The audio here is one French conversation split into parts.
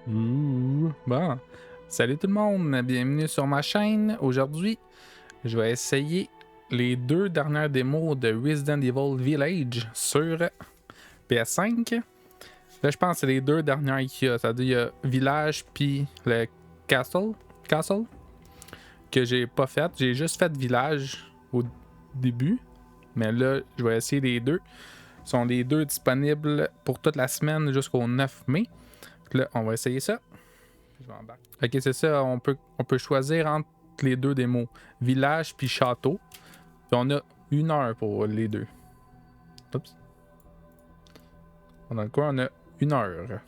Ouh, bon. Salut tout le monde, bienvenue sur ma chaîne. Aujourd'hui, je vais essayer les deux dernières démos de Resident Evil Village sur PS5. Là, je pense que c'est les deux dernières qu'il y a. C'est-à-dire, il y a Village puis le Castle, que j'ai pas fait. J'ai juste fait Village au début. Mais là, je vais essayer les deux. Ils sont les deux disponibles pour toute la semaine jusqu'au 9 mai. Donc là, on va essayer ça. Je vais embarquer. Ok, c'est ça. On peut choisir entre les deux démos. Village puis château. Puis on a 1 heure pour les deux. Oups. On a quoi? On a 1 heure.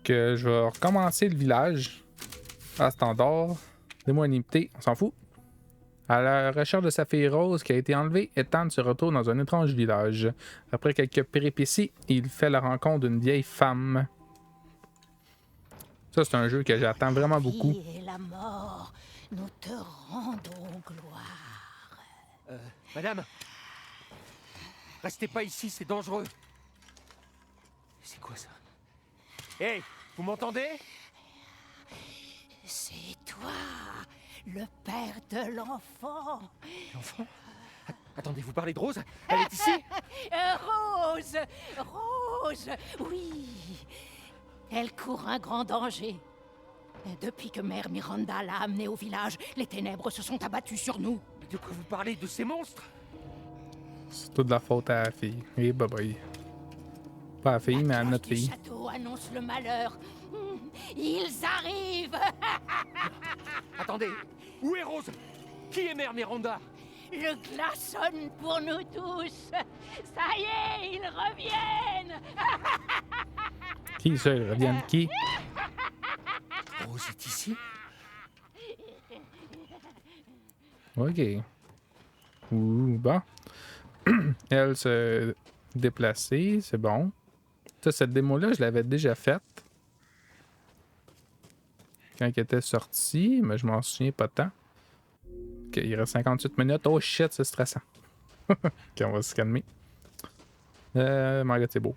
Que je vais recommencer le village à standard. Démo illimité, on s'en fout. À la recherche de sa fille Rose qui a été enlevée, Ethan se retrouve dans un étrange village. Après quelques péripéties, il fait la rencontre d'une vieille femme. Ça, c'est un jeu que j'attends vraiment beaucoup. La vie et la mort, nous te rendons gloire. Madame, restez pas ici, c'est dangereux. C'est quoi ça? Hey, vous m'entendez? C'est toi, le père de l'enfant. L'enfant? Attendez, vous parlez de Rose? Elle est ici? Rose, Rose, oui. Elle court un grand danger. Depuis que Mère Miranda l'a amenée au village, les ténèbres se sont abattues sur nous. Mais de quoi vous parlez? De ces monstres? C'est toute la faute à la fille. Et bye bye. Pas à la fille, mais à notre Le fille. château annonce le malheur. Ils arrivent. Attendez, où est Rose? Qui est Mère Miranda? Le glas sonne pour nous tous. Ça y est, ils reviennent. Qui ça? Ils reviennent qui? Rose est ici? Ok. Ouh, bon. Elle se déplacer, c'est bon. Ça, cette démo-là, je l'avais déjà faite. Quand elle était sortie, mais je m'en souviens pas tant. Ok, il reste 58 minutes. Oh shit, c'est stressant. Ok, on va se calmer. Margaret, c'est beau.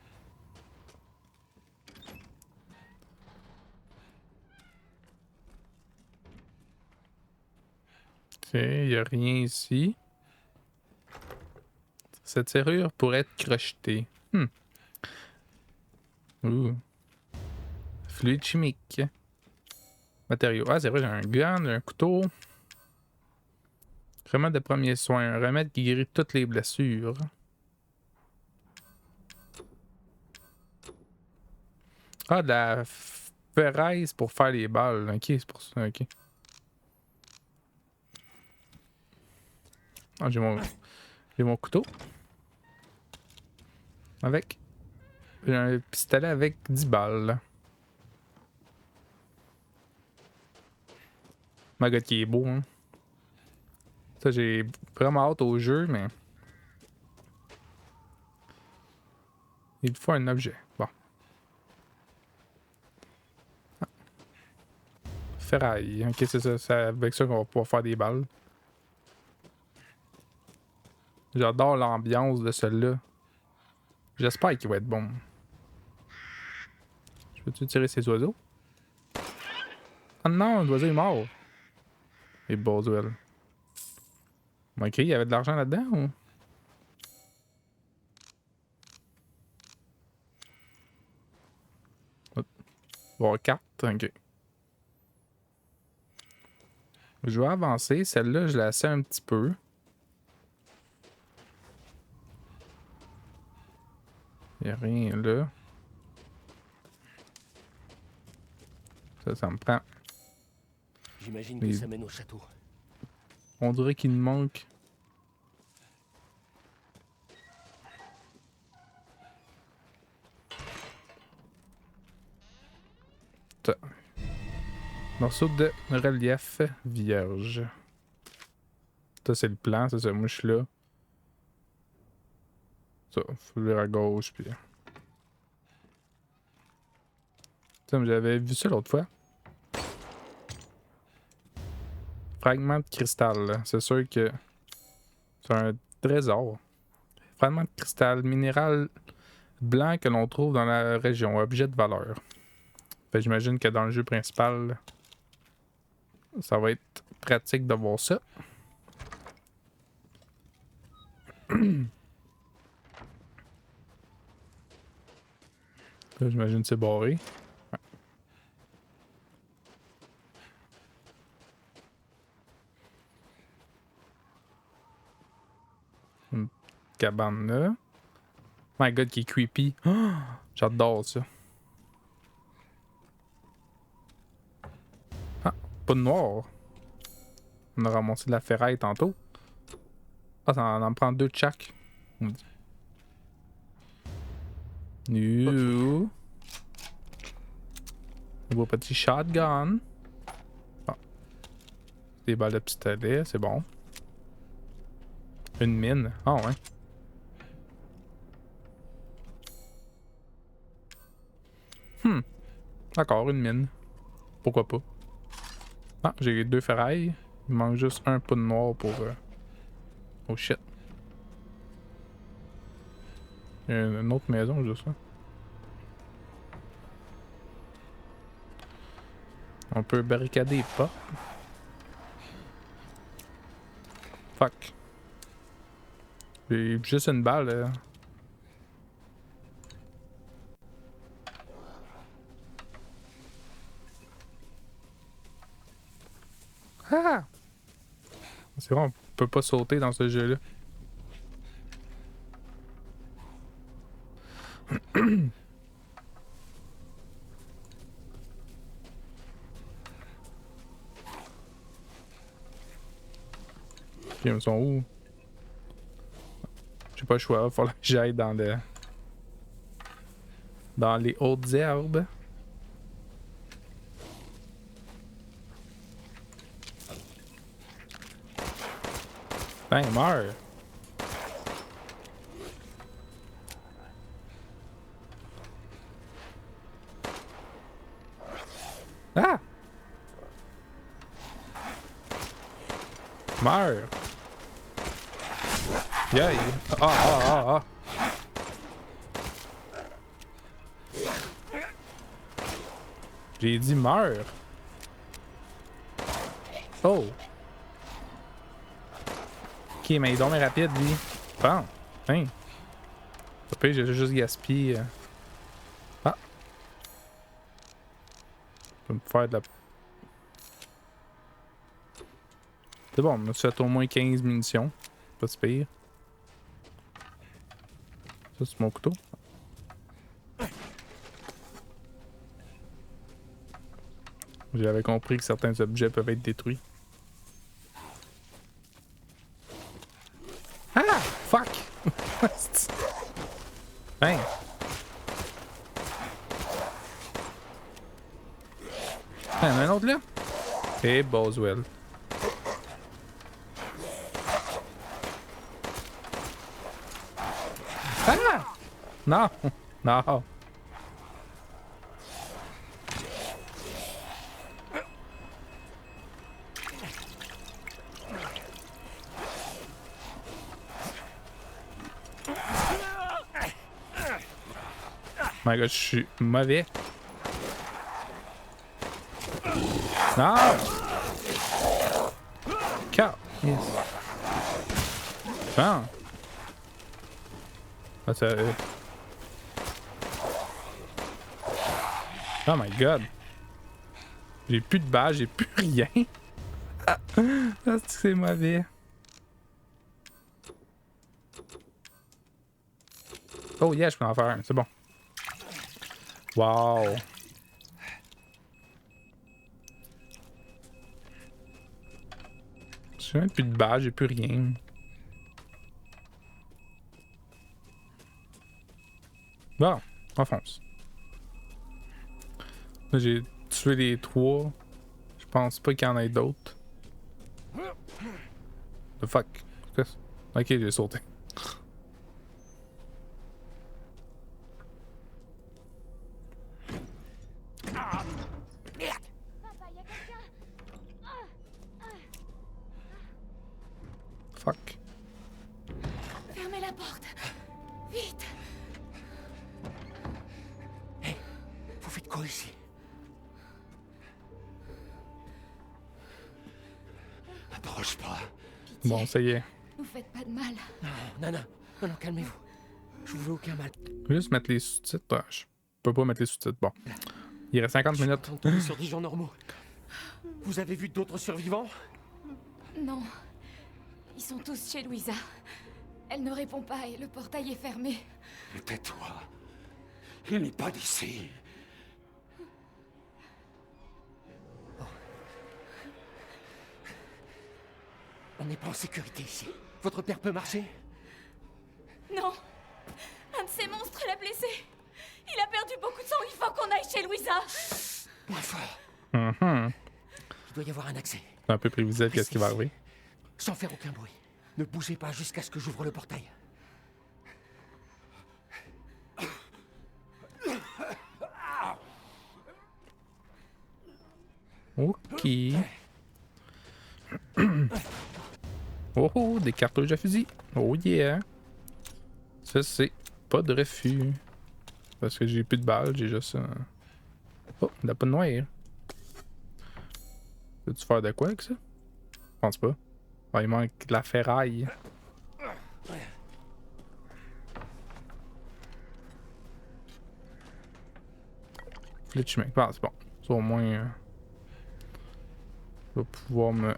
Ok, il n'y a rien ici. Cette serrure pourrait être crochetée. Ouh. Fluide chimique. Matériaux. Ah, c'est vrai, j'ai un gun, un couteau. Remède de premiers soins. Un remède qui guérit toutes les blessures. Ah, de la ferraille pour faire les balles. Ok, c'est pour ça. Ok. Ah, j'ai mon couteau. Avec. J'ai un pistolet avec 10 balles. My God, qui est beau, hein. Ça, j'ai vraiment hâte au jeu, mais. Il faut un objet. Bon. Ferraille. Ok, c'est ça. C'est avec ça qu'on va pouvoir faire des balles. J'adore l'ambiance de celui-là. J'espère qu'il va être bon. Je peux-tu tirer ces oiseaux? Ah non, l'oiseau est mort. Et Boswell. Ok, il y avait de l'argent là-dedans ou? Bon, 4, ok. Je vais avancer. Celle-là, je la sais un petit peu. Il n'y a rien là. Ça me prend. J'imagine que Mais ça mène au château. on dirait qu'il me manque. Ça. Morceau de relief vierge. Ça, c'est le plan. Ça, moi, je suis là. Ça, faut le à gauche, puis. Ça, j'avais vu ça l'autre fois. Fragment de cristal, là. C'est sûr que c'est un trésor. Fragment de cristal, minéral blanc que l'on trouve dans la région. Objet de valeur. Fait que j'imagine que dans le jeu principal, ça va être pratique de voir ça. Là, j'imagine que c'est barré. Ouais. Une cabane là. My god, qui est creepy. Oh, j'adore ça. Ah, pas de noir. On a ramassé de la ferraille tantôt. Ah, ça en prend 2 de chaque. On dit. Nouveau petit shotgun. Ah. Des balles de pistolet, c'est bon. Une mine. Ah ouais. D'accord, une mine. Pourquoi pas. Ah, j'ai 2 ferrailles. Il manque juste un pot de noir pour... Oh shit. Il y a une autre maison juste là. On peut barricader pas. Fuck. J'ai juste une balle. Ah! C'est vrai, on peut pas sauter dans ce jeu-là. Ils sont où? J'ai pas le choix, il va falloir que j'aille dans le... Dans les hautes herbes. Ben, meurs! Ah! Meurs! Yeah! Ah! J'ai dit meurs! Oh! Ok, mais il est donc rapide, lui. Bon, hein. Au pire, j'ai juste gaspillé. Ah! Je peux me faire de la... C'est bon, on me fait au moins 15 munitions. Pas si pire. Ça, c'est mon couteau. J'avais compris que certains objets peuvent être détruits. Ah! Fuck! Hein? Ah, il y en a un autre là? Et Boswell. Ah! Non! Non! My god, je suis mauvais. Non! Car. Yes. Bon. Ah, ça... Oh my god. J'ai plus de balles, j'ai plus rien. Ah, c'est mauvais. Oh yeah, je peux en faire un, c'est bon. Wow. J'ai même plus de balles, j'ai plus rien. Bon, on fonce. Là, j'ai tué les 3. Je pense pas qu'il y en ait d'autres. The fuck? Ok, j'ai sauté. Fuck. Fermez la porte. Vite. Cours ici. Approche pas. Pitié, Bon, ça y est. vous faites pas de mal. Non, calmez-vous. Je vous veux aucun mal. Je vais juste mettre les sous-titres. Ah, je peux pas mettre les sous-titres. Bon. Il reste 50 minutes. Je suis tombé sur des gens normaux. Vous avez vu d'autres survivants? Non. Ils sont tous chez Louisa. Elle ne répond pas et le portail est fermé. Tais-toi. Il n'est pas d'ici. On n'est pas en sécurité ici. Votre père peut marcher? Non. Un de ces monstres l'a blessé. Il a perdu beaucoup de sang. Il faut qu'on aille chez Louisa. Moins fort. Mhm. Il doit y avoir un accès. C'est un peu prévisible qu'est-ce qui va arriver. Sans faire aucun bruit. Ne bougez pas jusqu'à ce que j'ouvre le portail. Ok. Oh oh, des cartouches à fusil. Oh yeah. Ça c'est pas de refus. Parce que j'ai plus de balles, j'ai juste ça. Oh, il n'a pas de noir. Veux-tu faire de quoi avec ça? Je pense pas. Ah, il manque de la ferraille. Flitchman. Ah, c'est bon. Ça au moins. Je vais pouvoir me. Ok,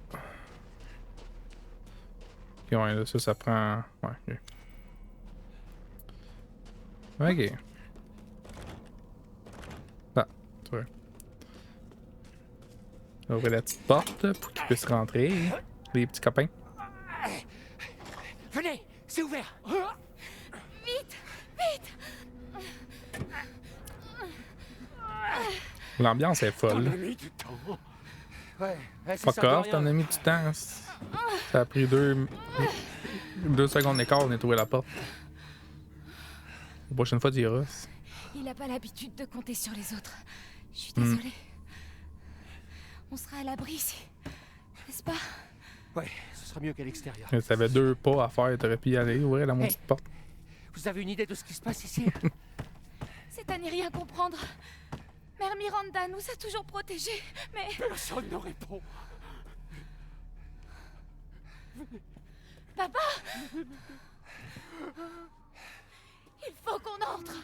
ouais, là, ça prend. Ouais, ok. Ok. Ah, tu vois. Ouvrir la petite porte pour qu'ils puissent rentrer. Les petits copains. Venez, c'est ouvert. Vite. L'ambiance est On a folle. mis du temps. Ouais, c'est Fuck ça de off, rien. t'en as mis du temps. Ça a pris 2 secondes d'écart, on a trouvé la porte. La prochaine fois, tu iras. Il a pas l'habitude de compter sur les autres. Je suis désolée. On sera à l'abri ici. N'est-ce pas? Ouais, ce sera mieux qu'à l'extérieur. Si t'avais 2 pas à faire, t'aurais pu y aller, ouvrir la maudite porte. Vous avez une idée de ce qui se passe ici? C'est à n'y rien comprendre. Mère Miranda nous a toujours protégés, mais... Personne ne répond. Papa! Il faut qu'on entre.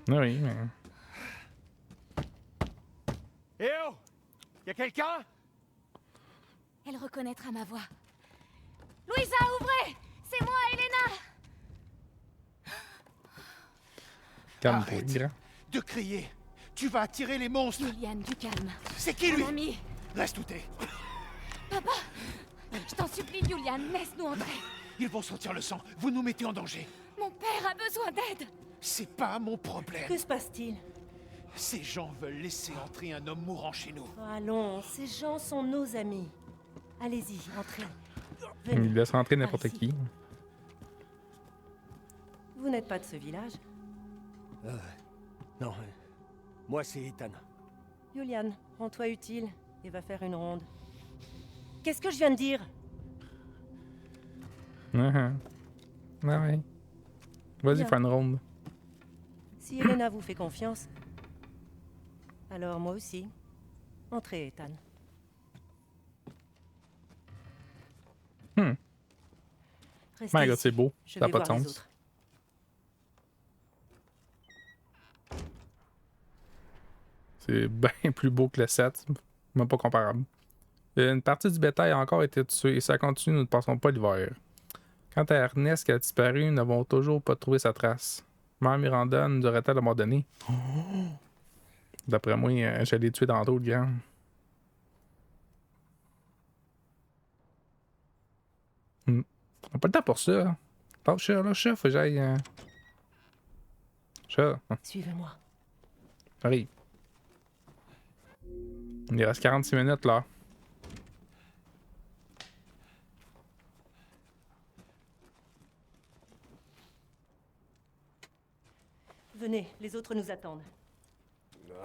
Oui, mais. Eh oh! Y'a quelqu'un? Elle reconnaîtra ma voix. Louisa, ouvrez! C'est moi, Elena! Calme-toi, Arrête. grand. De crier. Tu vas attirer les monstres. Juliane, du calme. C'est qui lui? Mon ami. Reste où t'es. Papa! Je t'en supplie, Juliane, laisse-nous entrer. Ils vont sentir le sang. Vous nous mettez en danger. Mon père a besoin d'aide. C'est pas mon problème. Que se passe-t-il? Ces gens veulent laisser entrer un homme mourant chez nous. Allons, ces gens sont nos amis. Allez-y, entrez. Il Venez. laisse rentrer n'importe ici. qui. Vous n'êtes pas de ce village? Non, moi c'est Ethan. Julian, rends-toi utile et va faire une ronde. Qu'est-ce que je viens de dire? Ah ouais. Vas-y, Bien. fais une ronde. Si Elena vous fait confiance, alors moi aussi. Entrez, Ethan. Restez My God, ici. c'est beau. Je Ça n'a vais pas de voir les sens. autres. C'est bien plus beau que le 7. Même pas comparable. Une partie du bétail a encore été tuée et ça continue, nous ne passons pas l'hiver. Quant à Ernest qui a disparu, nous n'avons toujours pas trouvé sa trace. Mère Miranda nous aurait-elle abandonné? D'après moi, je l'ai tué dans d'autres grands. On n'a pas le temps pour ça. Oh, chat, là, chat, faut que j'aille. Chat, Suivez-moi. j'arrive. Il reste 46 minutes là. Venez, les autres nous attendent.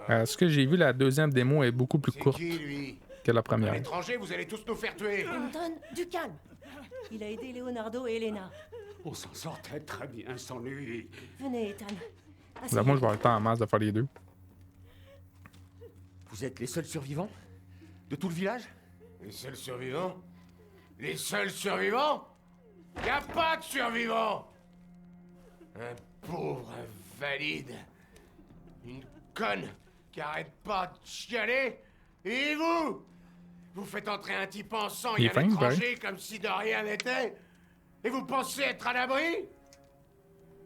Ce que j'ai vu, la deuxième démo est beaucoup plus C'est courte qui lui? que la Un première. étranger, vous allez tous nous faire tuer. Anton, du calme. Il a aidé Leonardo et Elena. On s'en sortait très bien sans lui. Venez, Ethan. Là, moi, je vais avoir le temps en masse de faire les deux. Vous êtes les seuls survivants? De tout le village? Les seuls survivants? Les seuls survivants? Y a pas de survivants! Un pauvre invalide. Une conne qui arrête pas de chialer. Et vous? Vous faites entrer un type en sang Il et est un fin, étranger comme si de rien n'était? Et vous pensez être à l'abri?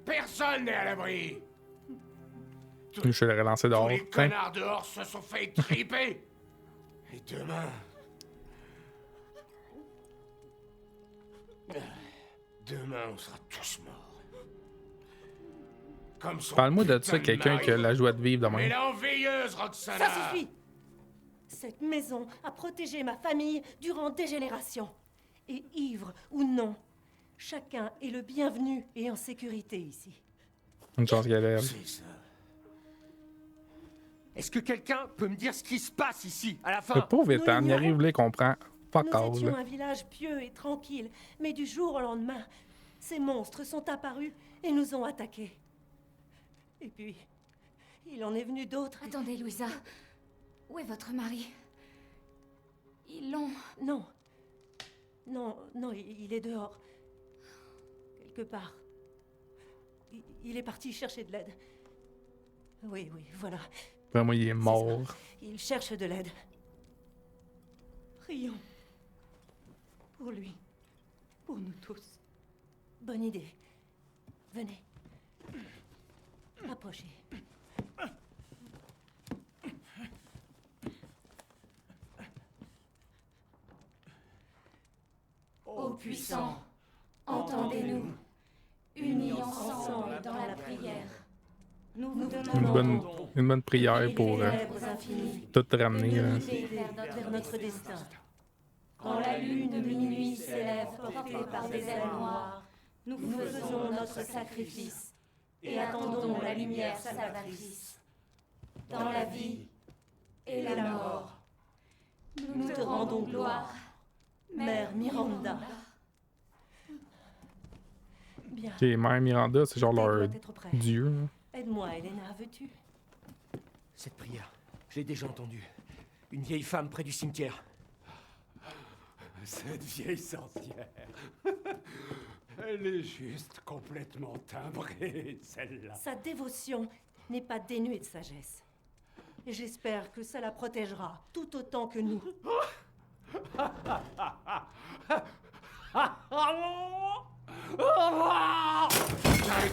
Personne n'est à l'abri! Je vais le relancer dehors. Tous les Tiens. connards dehors se sont fait triper! Et demain... Demain, on sera tous morts. Comme son Parle-moi de putain ça, quelqu'un mari. qui a la joie de vivre de Mais même. l'enveilleuse, Roxana! Ça suffit! Cette maison a protégé ma famille durant des générations. Et ivre ou non, chacun est le bienvenu et en sécurité ici. Une chance qu'elle est. C'est ça. Est-ce que quelqu'un peut me dire ce qui se passe ici, à la Le fin? pauvre Nous étant, il l'ignorons. arrive là, il comprend. Fuck Nous all, étions là. un village pieux et tranquille, mais du jour au lendemain, ces monstres sont apparus et nous ont attaqués. Et puis, il en est venu d'autres. Attendez, Louisa. Où est votre mari? Ils l'ont... Non. Non, il est dehors. Quelque part. Il est parti chercher de l'aide. Oui, voilà. Vraiment, il est mort. Il cherche de l'aide. Prions. Pour lui. Pour nous tous. Bonne idée. Venez. Approchez. Ô puissant, entendez-nous, unis ensemble dans la prière. Nous vous demandons Une bonne prière les pour ténèbres infinies tout ramener. de là. nous guider vers notre destin. Quand la lune de minuit s'élève portée par des ailes noires, nous faisons notre sacrifice et attendons la lumière salvatrice. Dans la vie et la mort, nous te rendons gloire, Mère Miranda. Bien. Ok, Mère Miranda, c'est genre Tout leur doit être prêt. dieu. là. Aide-moi, Elena, veux-tu? Cette prière, je l'ai déjà entendue. Une vieille femme près du cimetière. Cette vieille sorcière. Elle est juste complètement timbrée, celle-là. Sa dévotion n'est pas dénuée de sagesse. Et j'espère que ça la protégera tout autant que nous.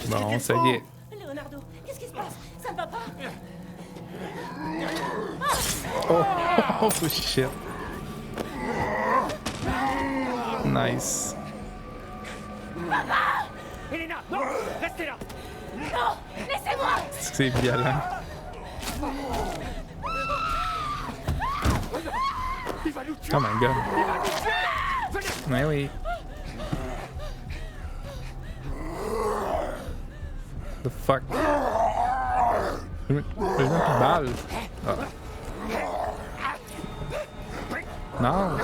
Bon, ça y est. Leonardo, qu'est-ce qui se passe? Ça ne va pas? Oh shit. Nice. Elena, non! Restez là! C'est violent. Il va nous tuer! Oh my god. Il va nous tuer! Venez! Mais oui. The fuck? J'ai même plus de balles. Ah. Non.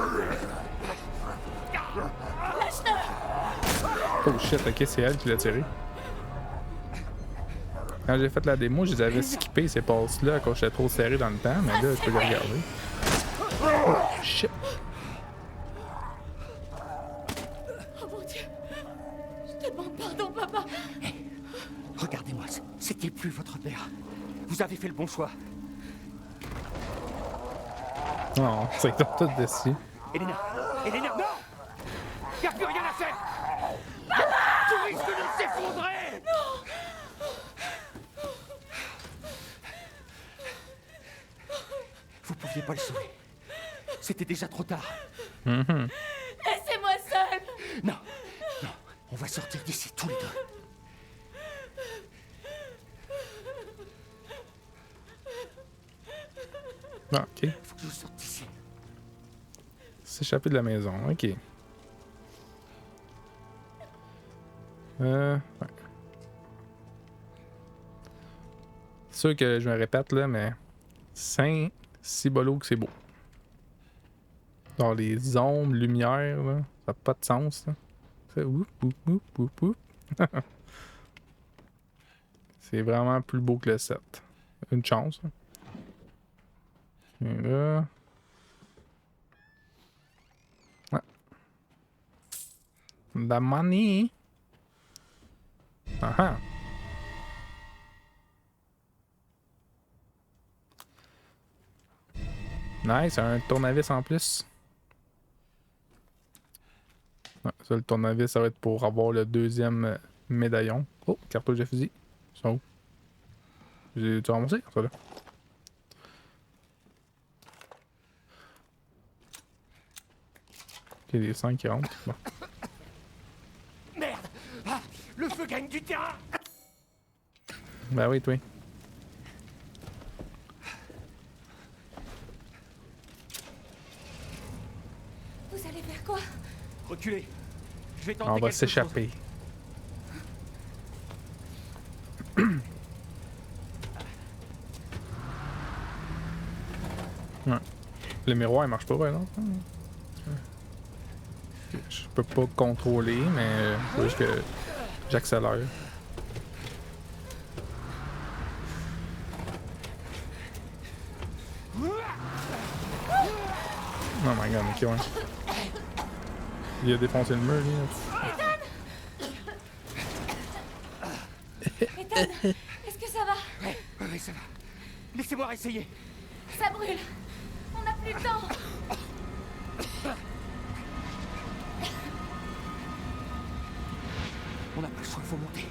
Oh shit, ok, c'est elle qui l'a tiré. Quand j'ai fait la démo, je les avais skippés ces passes-là quand j'étais trop serré dans le temps, mais là, je peux les regarder. Oh shit. Oh mon Dieu! Je te demande pardon, papa! Regardez-moi, c'était plus votre père. Vous avez fait le bon choix. Non, c'est qu'ils sont tous déçus. Elena! Elena, non! Y a plus rien à faire! Tout risque de s'effondrer! Vous pouviez pas le sauver. C'était déjà trop tard. Laissez-moi seule! Non, non, on va sortir d'ici tous les deux. Ah, ok. Faut que je sorte d'ici. S'échapper de la maison, ok. Ouais. C'est sûr que je me répète là, mais Saint Cibolo que c'est beau. Dans les ombres, lumière, là, ça n'a pas de sens. Là. C'est oup, oup, oup, oup, oup. C'est vraiment plus beau que le 7. Une chance. Hein. Et là. Ouais. The money. Ah ah. Nice, un tournevis en plus. Ouais, ça, le tournevis, ça va être pour avoir le deuxième médaillon. Oh, cartouche de fusil. Ils sont où? J'ai-tu ramassé? Ça là. Ok, les 5 qui rentrent. Bon. Merde! Ah, le feu gagne du terrain! Ben oui, toi. Vous allez faire quoi? Reculez. Je vais tenter On va quelque chose. s'échapper. Ouais. Le miroir, il marche pas, par exemple. Je peux pas contrôler, mais faut juste que j'accélère. Oh my god, mais ouais. Il a défoncé le mur, lui. Ethan, est-ce que ça va? Oui, ça va. Laissez-moi essayer. Ça brûle. On n'a plus le temps. On n'a pas le choix, faut monter.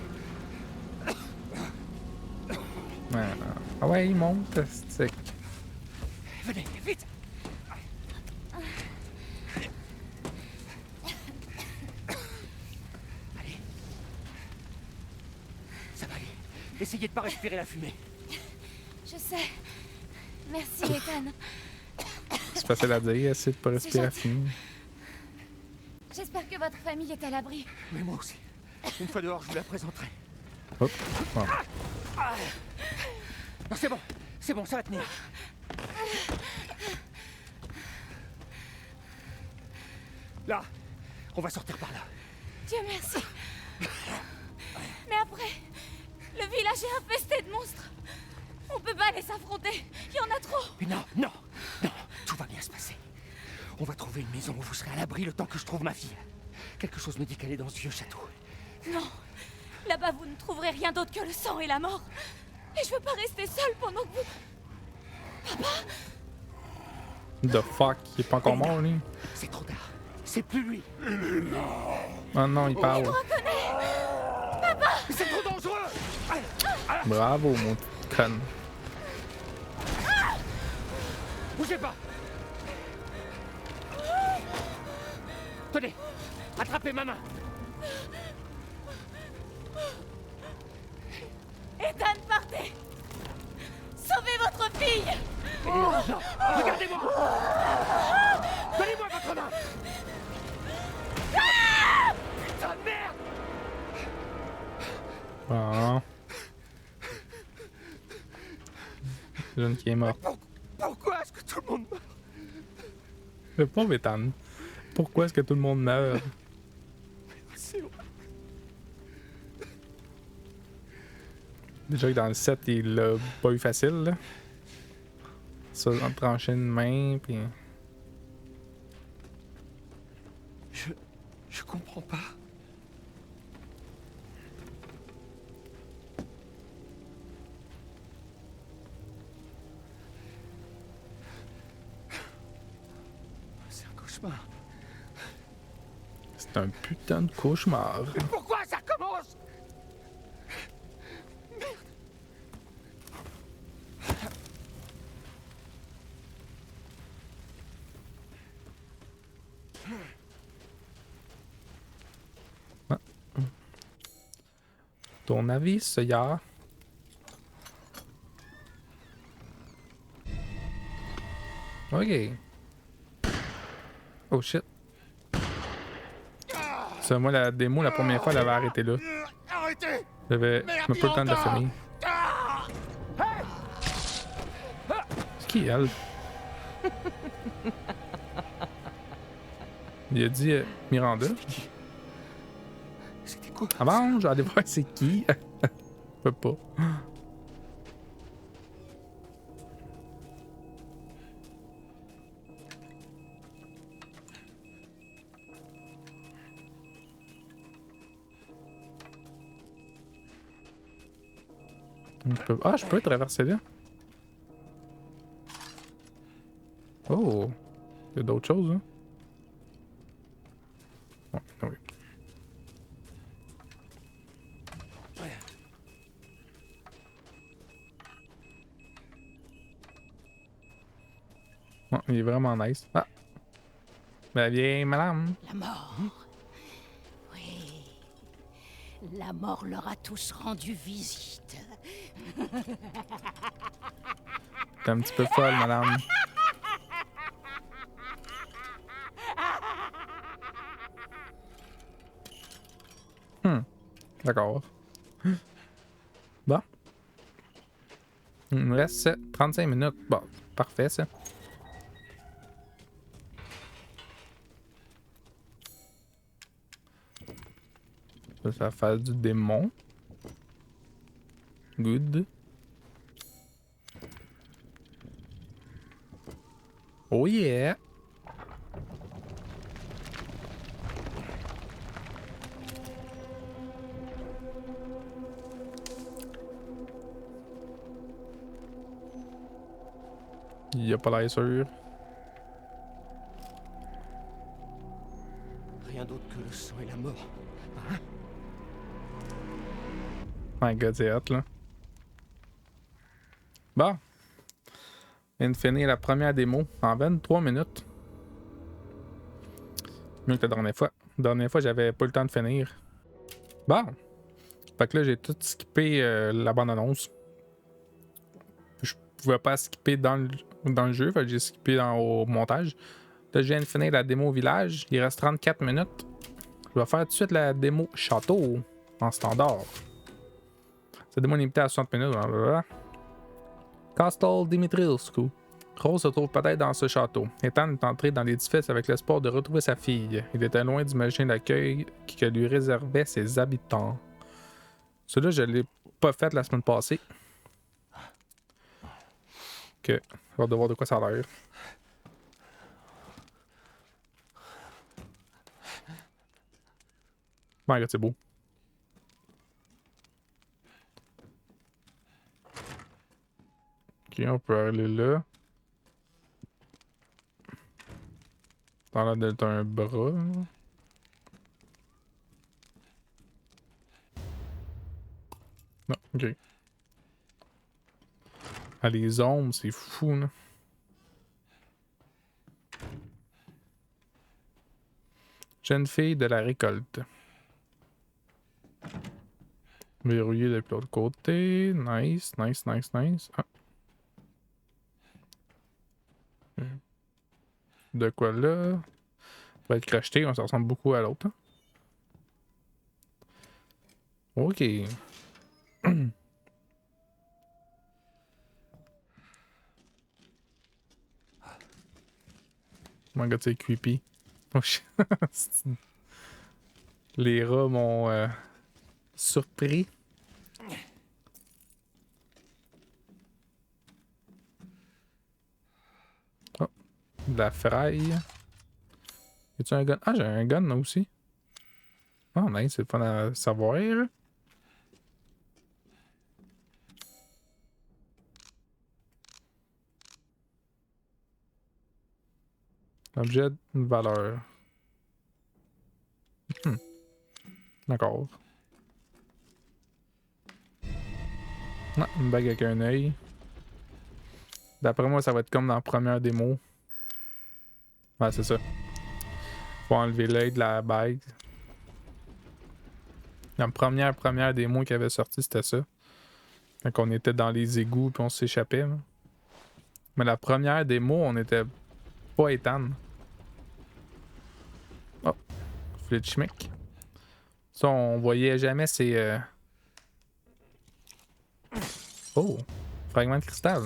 Ouais. Ah ouais, il monte. C'est... Venez, vite! Allez. Ça va aller. Essayez de pas respirer la fumée. Je sais. Merci, Ethan. C'est facile à dire, c'est de pas respirer la fumée. J'espère que votre famille est à l'abri. Mais moi aussi. Une fois dehors, je vous la présenterai. Hop. Bon. Non, c'est bon, ça va tenir. Là, on va sortir par là. Dieu merci. Mais après, le village est infesté de monstres. On peut pas les affronter. Il y en a trop. Mais non, tout va bien se passer. On va trouver une maison où vous serez à l'abri le temps que je trouve ma fille. Quelque chose me dit qu'elle est dans ce vieux château. Non. Là-bas, vous ne trouverez rien d'autre que le sang et la mort. Et je veux pas rester seule pendant que vous... Papa? The fuck, il est pas encore mort, lui. C'est trop tard. C'est plus lui. Oh non, il parle. C'est trop dangereux. Bravo, mon con. Bougez pas. Tenez, attrapez ma main. Ethan, partez! Sauvez votre fille! Non, regardez-moi. Donnez-moi votre main. Putain de merde. Ah. Jeune qui est mort. Pourquoi est-ce que tout le monde meurt? Le pauvre Ethan. Pourquoi est-ce que tout le monde meurt? C'est vrai. Déjà que dans le 7, il l'a pas eu facile, là. Ça, en trancher une main, puis... Je comprends pas. C'est un cauchemar. C'est un putain de cauchemar. Pourquoi ça recommence? Ton avis, Seigneur? Ok. Oh shit. Ça, moi, la démo, la première fois, elle avait arrêté là. Arrêtez! J'avais un peu le temps de la finir. C'est qui, elle? Il a dit Miranda. C'était quoi? Avant, je vais aller voir c'est qui. Je peux pas. Ah, je peux traverser là. Oh! Il y a d'autres choses, hein? Ouais, oui. Ouais, il est vraiment nice. Ah! Ben viens, madame! La mort. Oui. La mort leur a tous rendu visite. T'es un petit peu folle, madame. D'accord. Bon. Il me reste 35 minutes. Bon, parfait ça. Ça va faire du démon. Good. Oh yeah! Il a pas l'air sûr. Rien d'autre que le sang et la mort. My god, c'est hot là. Bon. Je viens de finir la première démo en 23 minutes. Mieux que la dernière fois. La dernière fois, j'avais pas le temps de finir. Bon. Fait que là, j'ai tout skippé la bande-annonce. Je pouvais pas skipper dans le jeu, fait que j'ai skippé au montage. Là, je viens de finir la démo village. Il reste 34 minutes. Je vais faire tout de suite la démo château en standard. Cette démo est limitée à 60 minutes. Blablabla. Castle Dimitrescu. Rose se trouve peut-être dans ce château. Ethan est entré dans l'édifice avec l'espoir de retrouver sa fille. Il était loin d'imaginer l'accueil que lui réservaient ses habitants. Celui-là, je l'ai pas fait la semaine passée. Ok, on va devoir de quoi ça a l'air. My god, c'est beau. Ok, on peut aller là. Dans l'air d'être un bras. Non, ok. Ah, les ombres, c'est fou, là. Jeune fille de la récolte. Verrouillé depuis l'autre côté. Nice, nice, nice, nice. Ah. De quoi là? Va être crocheté, ça ressemble beaucoup à l'autre. Hein? Ok. My god, c'est creepy. Oh, les rats m'ont surpris. Oh, de la fraise. Y a-tu un gun? Ah, j'ai un gun là aussi. Oh, nice, c'est fun à savoir. Objet de valeur. D'accord. Ah, une bague avec un œil. D'après moi, ça va être comme dans la première démo. Ouais, c'est ça. Faut enlever l'œil de la bague. La première démo qui avait sorti, c'était ça. Quand on était dans les égouts puis on s'échappait. Mais la première démo, on était pas Ethan. Oh, Flitchmick. Ça, on voyait jamais ces. Oh, fragment de cristal.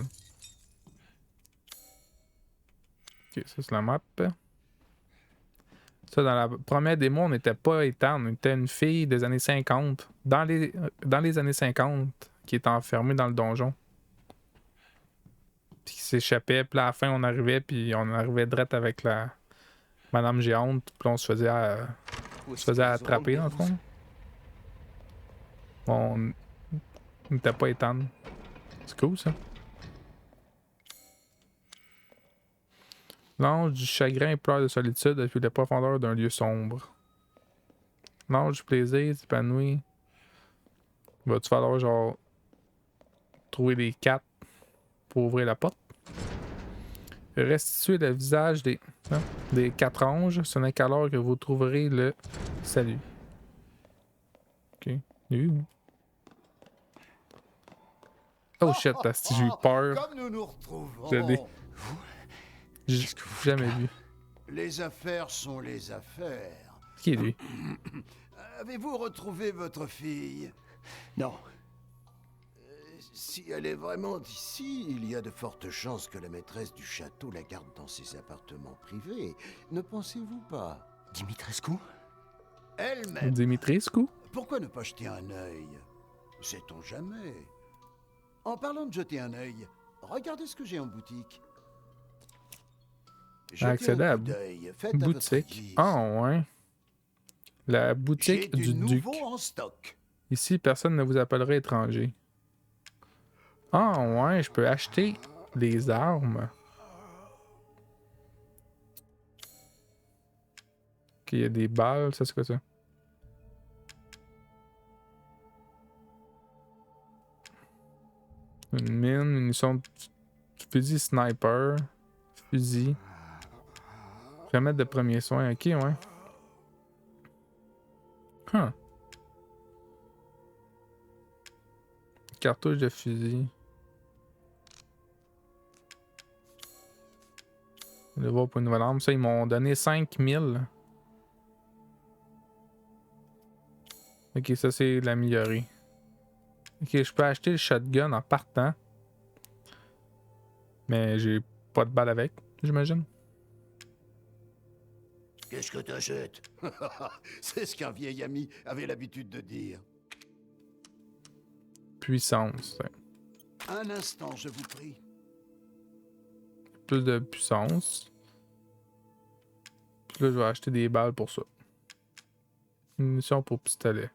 Ok, ça c'est la map. Ça, dans la première démo, on n'était pas Ethan, on était une fille des années 50. Dans les années 50, qui était enfermée dans le donjon. Puis qui s'échappait, puis à la fin, on arrivait direct avec la Madame Géante, puis on se faisait attraper, dans le fond. Il n'était pas éteindre. C'est cool ça. L'ange du chagrin pleure de solitude depuis les profondeurs d'un lieu sombre. L'ange du plaisir s'épanouit. Va-tu falloir genre trouver les 4 pour ouvrir la porte? Restituer le visage des 4 anges, ce n'est qu'alors que vous trouverez le salut. Ok. Oh shit, asti, j'ai eu peur. Comme nous nous retrouvons. Je l'ai j'ai Qu'est-ce que vous faites jamais là? vu. Les affaires sont les affaires. Qui est lui? Avez-vous retrouvé votre fille? Non. Si elle est vraiment d'ici, il y a de fortes chances que la maîtresse du château la garde dans ses appartements privés. Ne pensez-vous pas? Dimitrescu? Elle-même. Dimitrescu? Pourquoi ne pas jeter un œil? Sait-on jamais? En parlant de jeter un œil, regardez ce que j'ai en boutique. Jetez Accéder un à coup d'œil, faites à votre boutique. guise. Ah ouais. La J'ai boutique du du duc. nouveau en stock. Ici, personne ne vous appellerait étranger. Ah ouais, je peux acheter des armes. Ok, il y a des balles, ça c'est quoi ça? Une mine, munition de fusil sniper, fusil. Remède de premiers soins, ok, ouais. Huh. Cartouche de fusil. Je vais voir pour une nouvelle arme. Ça, ils m'ont donné 5000. Ok, ça c'est l'amélioré. Ok, je peux acheter le shotgun en partant. Mais j'ai pas de balle avec, j'imagine. Qu'est-ce que t'achètes? C'est ce qu'un vieil ami avait l'habitude de dire. Puissance. Un instant, je vous prie. Plus de puissance. Puis là, je vais acheter des balles pour ça. Munition pour pistolet.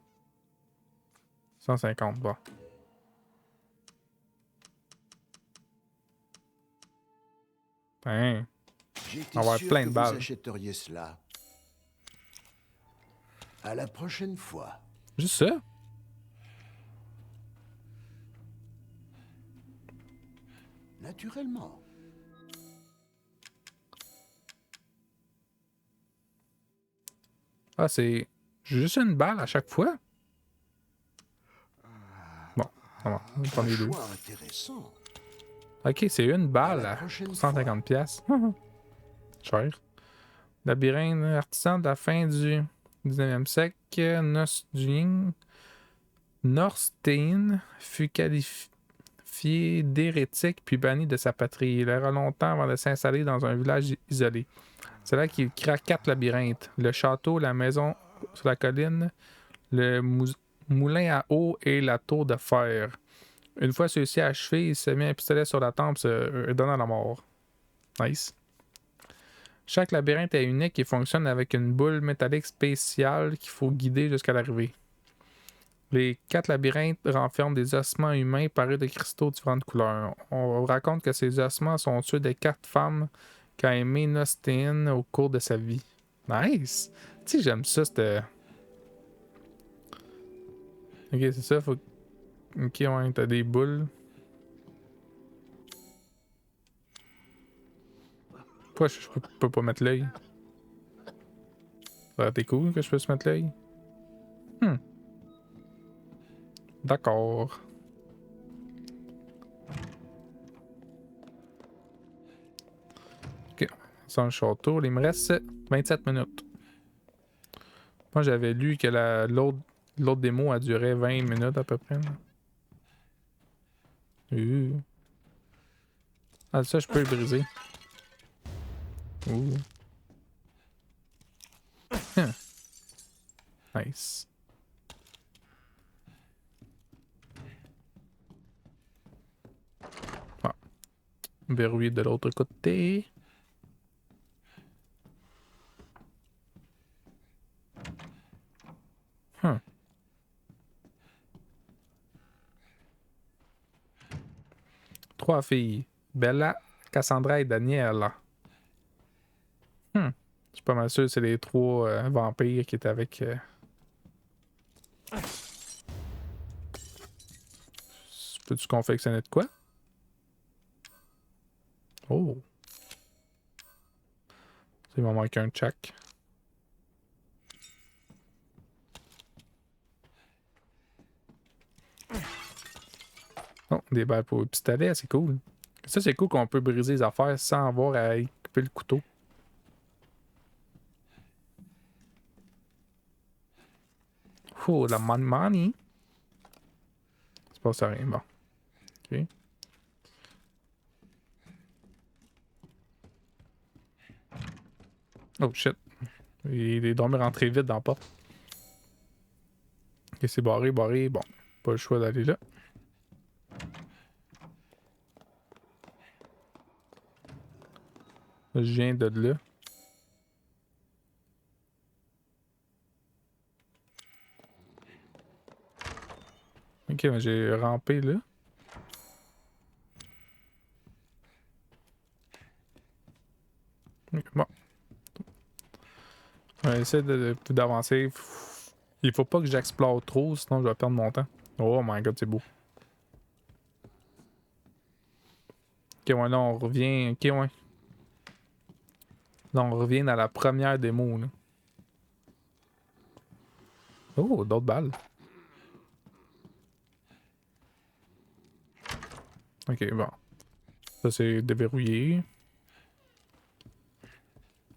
150, bon. Hein. J'étais On va avoir sûr plein que de vous balles. achèteriez cela. À la prochaine fois. Juste ça? Naturellement. Ah, c'est juste une balle à chaque fois? Bon, on va prendre les deux. Choix intéressant. Ok, c'est une balle À la à prochaine 150 pièces. Cher. Labyrinthe artisan de la fin du 19e siècle. Norstein fut qualifié d'hérétique puis banni de sa patrie. Il ira longtemps avant de s'installer dans un village isolé. C'est là qu'il créa 4 labyrinthes. Le château, la maison sur la colline, le moulin à eau et la tour de fer. Une fois celui-ci achevé, il se met un pistolet sur la tempe se donnant la mort. Nice. Chaque labyrinthe est unique et fonctionne avec une boule métallique spéciale qu'il faut guider jusqu'à l'arrivée. Les 4 labyrinthes renferment des ossements humains parés de cristaux de différentes couleurs. On raconte que ces ossements sont ceux des 4 femmes qu'a aimé Nostéine au cours de sa vie. Nice! Tu sais, j'aime ça, c'était... Ok, c'est ça, faut... Ok, ouais, t'as des boules. Pourquoi je peux pas mettre l'œil? Ça t'es cool que je puisse mettre l'œil? D'accord. Ok, sans le château, il me reste 27 minutes. Moi, j'avais lu que l'autre démo a duré 20 minutes à peu près. Ah, ça, je peux le briser. Ouh. Nice. Ah. Verrouillé de l'autre côté. 3 filles. Bella, Cassandra et Daniela. Je suis pas mal sûr que c'est les 3 vampires qui étaient avec... Peux-tu confectionner de quoi? Oh! Il m'a manqué un check. Oh, des balles pour pistolet, c'est cool. Ça, c'est cool qu'on peut briser les affaires sans avoir à équiper le couteau. Oh, la money. C'est pas ça rien, bon. Ok. Oh shit. Il est dormi rentré vite dans la porte. Ok, c'est barré, barré. Bon, pas le choix d'aller là. Je viens de là. Ok, mais j'ai rampé là. Ok, bon. On va essayer d'avancer. Il faut pas que j'explore trop, sinon je vais perdre mon temps. Oh my god, c'est beau. Ok, ouais, là on revient. Ok, ouais. Là on revient dans la première démo, là. Oh, d'autres balles. Ok, bon. Ça, c'est déverrouillé.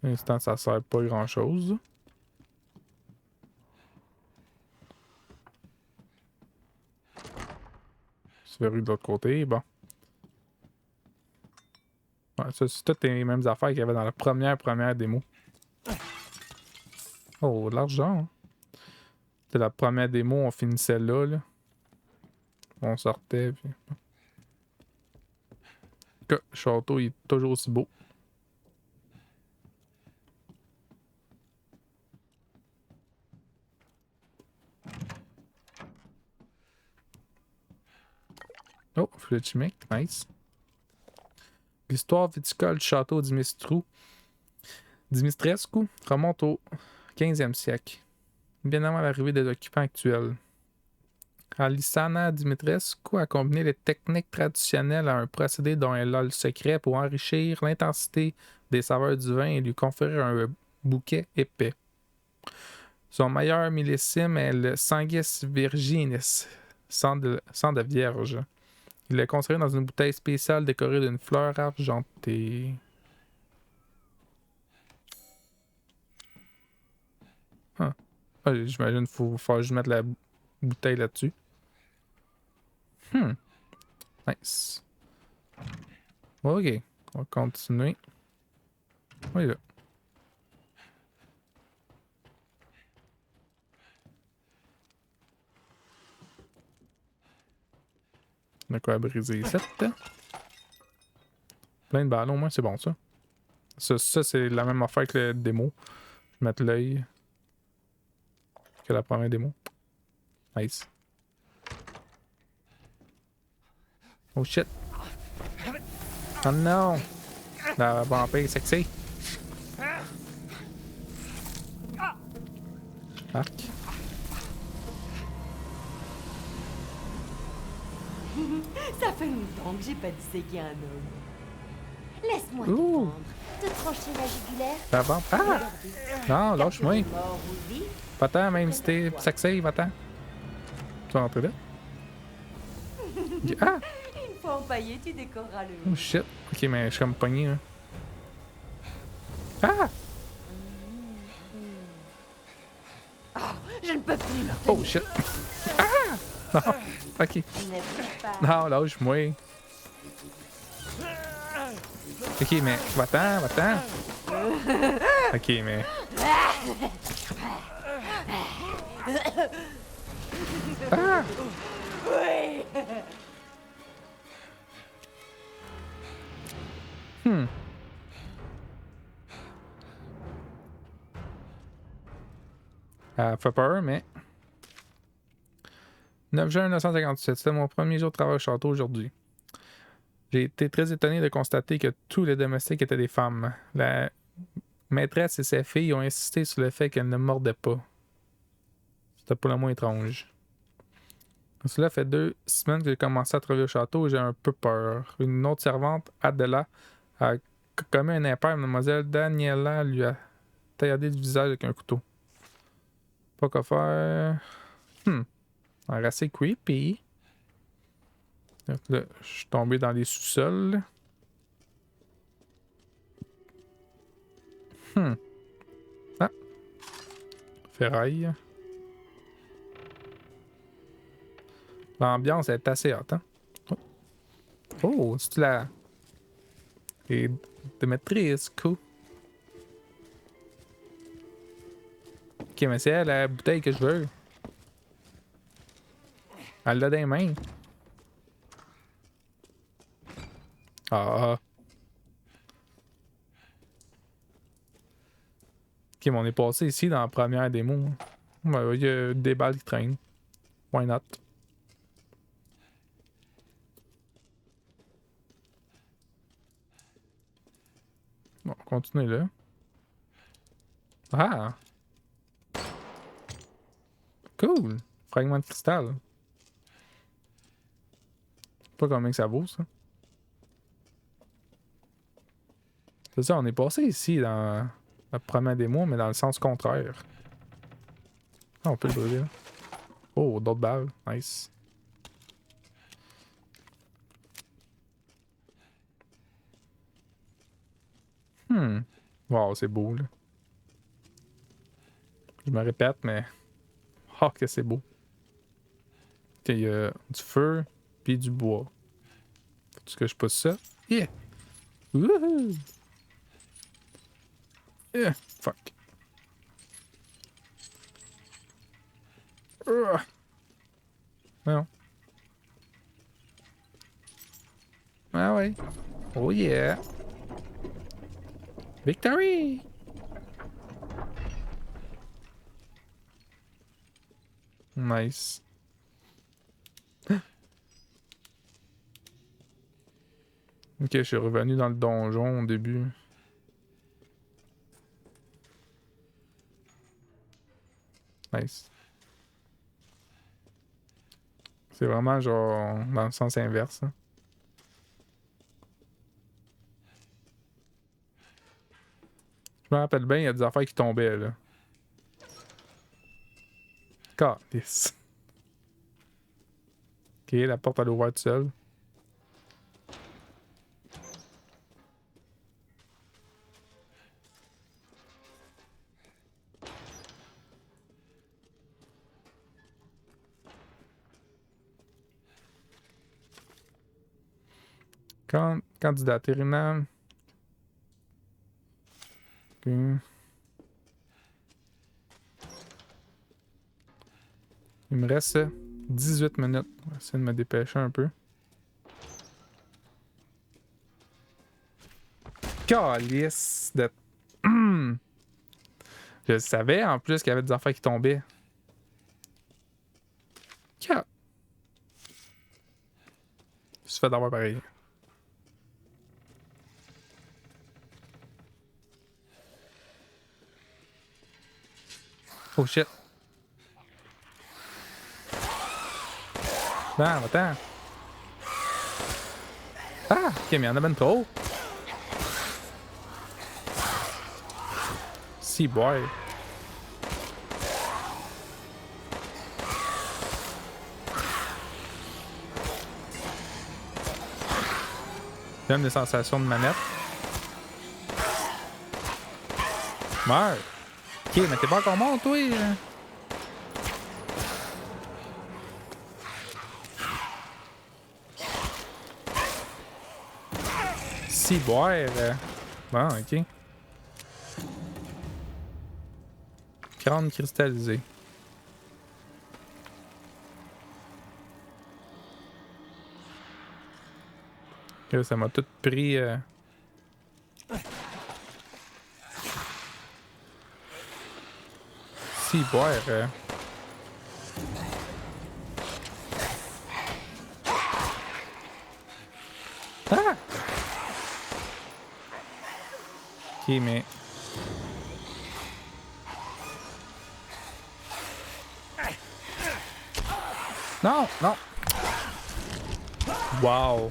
Pour l'instant, ça sert pas grand chose. C'est verrouillé de l'autre côté, bon. Ouais, ça, c'est toutes les mêmes affaires qu'il y avait dans la première démo. Oh, de l'argent. Hein. C'était la première démo, on finissait là, là. On sortait, puis... Le château, il est toujours aussi beau. Oh, flûte chimique, nice. L'histoire viticole du château Dimitrescu remonte au 15e siècle, bien avant l'arrivée des occupants actuels. Alissana Dimitrescu a combiné les techniques traditionnelles à un procédé dont elle a le secret pour enrichir l'intensité des saveurs du vin et lui conférer un bouquet épais. Son meilleur millésime est le Sanguis Virginis, sang de vierge. Il l'a conservé dans une bouteille spéciale décorée d'une fleur argentée. Ah, j'imagine qu'il faut faire juste mettre la bouteille là-dessus. Nice. Ok, on va continuer. Oui, là. On a quoi à briser ici. Plein de ballons, au moins, c'est bon ça. Ça c'est la même affaire que la démo. Je vais mettre l'œil que la première démo. Nice. Oh shit. Oh non! La vampire sexy. Arc. Ça fait longtemps que j'ai pas disséqué un homme. Laisse-moi Ouh. te trancher la jugulaire. La vampire. Ah! Non, lâche-moi. Mort ou vif, Va-t'en, même si t'es sexy, va-t'en. Tu vas rentrer là? Ah! Une fois empaillé, tu décoreras le Oh shit. Ok, mais je suis comme pogné, là. Ah! Je ne peux plus me Oh shit. Ah! Non. Ok. n'abuse pas. Non, lâche-moi. Ok, mais va-t'en, va-t'en. Ok, mais. Ah! Oui. Ça fait peur, mais. 9 juin 1957, c'était mon premier jour de travail au château aujourd'hui. J'ai été très étonné de constater que tous les domestiques étaient des femmes. La maîtresse et ses filles ont insisté sur le fait qu'elles ne mordaient pas. C'était pas le moins étrange. Cela fait 2 semaines que j'ai commencé à travailler au château et j'ai un peu peur. Une autre servante, Adela, a commis un impair. Mademoiselle Daniela lui a tailladé le visage avec un couteau. Pas quoi faire. Alors, assez creepy. Donc là, je suis tombé dans les sous-sols. Ah. Ferraille. L'ambiance est assez haute, hein? Oh, c'est la... Et de maîtrise, cool. Ok, mais c'est la bouteille que je veux. Elle l'a dans les mains. Ah. Ok, mais on est passé ici dans la première démo. Il y a des balles qui traînent. Why not? Bon, on continue là. Ah! Cool! Fragment de cristal. Je sais pas combien que ça vaut, ça. C'est ça, on est passé ici dans la première démo, mais dans le sens contraire. Ah, on peut le brûler, là. Oh, d'autres balles. Nice. Wow, c'est beau, là. Je me répète, mais... Oh, que c'est beau. Ok, il y a du feu, puis du bois. Faut-tu que je pousse ça? Yeah! Wouhou! Yeah! Fuck. Non. Ah ouais. Oh yeah! Victory! Nice. Ok, je suis revenu dans le donjon au début. Nice. C'est vraiment genre dans le sens inverse. Hein. Je me rappelle bien, il y a des affaires qui tombaient là. Calice. Ok, la porte elle est ouverte seule. Candidat terminal. Ok. Il me reste 18 minutes. On va essayer de me dépêcher un peu. Calice de... Je savais en plus qu'il y avait des affaires qui tombaient. Je suis fait d'avoir pareil. Oh shit. Non, attends. Ah, ok, mais il y en a ben trop. Si, boy. J'aime les sensations de manette. Meurs. Ok, mais t'es pas encore mort, toi. Si, boire. Bon, ok. Crâne cristallisé. Ok, ça m'a tout pris. Si, boire. Ah! Ok, mais... Non, non! Wow!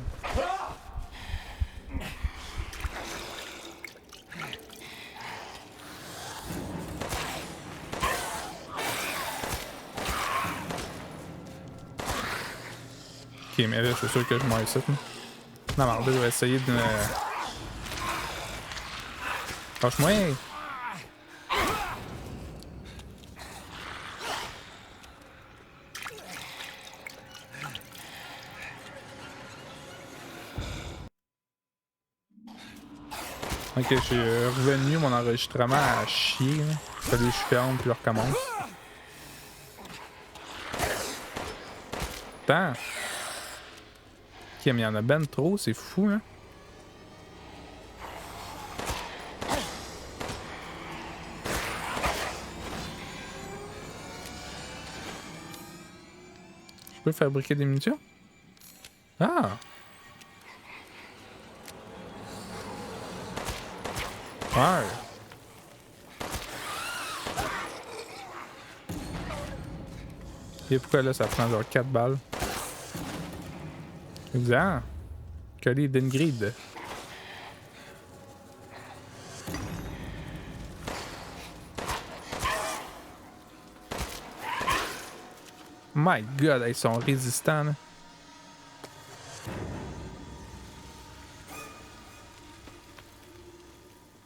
Ok, mais là, c'est sûr que je meurs ici. Non, mais je vais essayer de... Lâche-moi! Ok, je suis revenu, mon enregistrement a chier. Fallait que je ferme puis je recommence. Attends! Ok, mais il y en a ben trop, c'est fou, hein? Je peux fabriquer des munitions? Ah! Ouais! Et pourquoi là ça prend genre 4 balles? Exact! Colis d'Ingrid. My god, ils sont résistants là.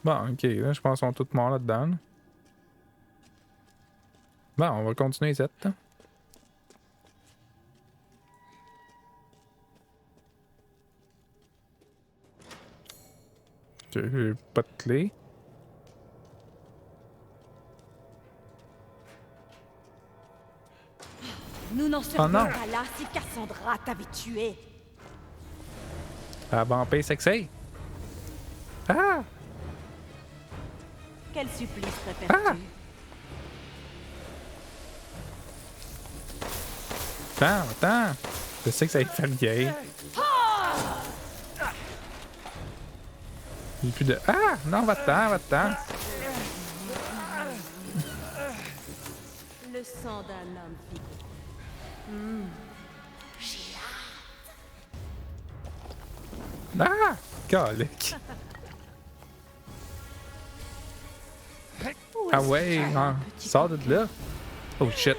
Bon, ok, là, je pense qu'ils sont tous morts là-dedans. Là. Bon, on va continuer cette. Hein. Ok, j'ai pas de clé. Nous n'en serions non. pas là si Cassandra t'avait tué. Ah, vampire sexy. Ah! Quel supplice préfères-tu? Attends! Je sais que ça va faire gay. J'ai plus de... Ah! Non, va-t'en! Le sang d'un homme vigoureux. Ah! Calique! Ah ouais, hein. Sors de là! Oh shit!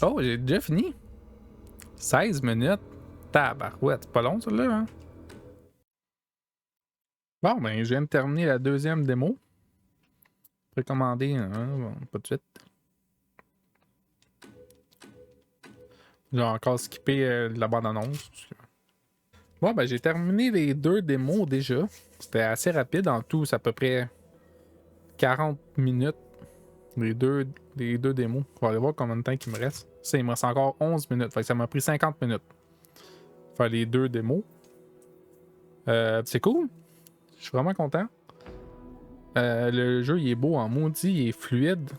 Oh, j'ai déjà fini! 16 minutes! Tabarouette, c'est pas long ça là, hein? Bon, ben, je viens de terminer la deuxième démo. Précommandé, hein? Bon, pas de suite. J'ai encore skippé la bande-annonce. Bon, ben, j'ai terminé les 2 démos déjà. C'était assez rapide. En tout, c'est à peu près 40 minutes. Les deux démos. On va aller voir combien de temps il me reste. Ça, il me reste encore 11 minutes. Fait que ça m'a pris 50 minutes. Faire les 2 démos. C'est cool. Je suis vraiment content. Le jeu, il est beau en maudit. Il est fluide.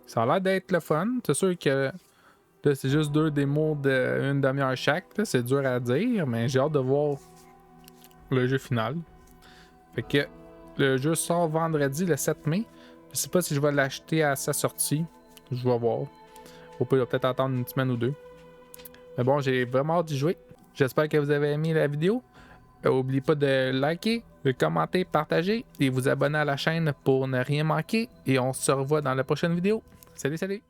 Ça a l'air d'être le fun. C'est sûr que là, c'est juste 2 démos d'une demi-heure chaque. C'est dur à dire, mais j'ai hâte de voir le jeu final. Fait que le jeu sort vendredi, le 7 mai. Je sais pas si je vais l'acheter à sa sortie. Je vais voir. Au pire, il va peut-être attendre une semaine ou 2. Mais bon, j'ai vraiment hâte d'y jouer. J'espère que vous avez aimé la vidéo. N'oubliez pas de liker, de commenter, partager et vous abonner à la chaîne pour ne rien manquer. Et on se revoit dans la prochaine vidéo. Salut!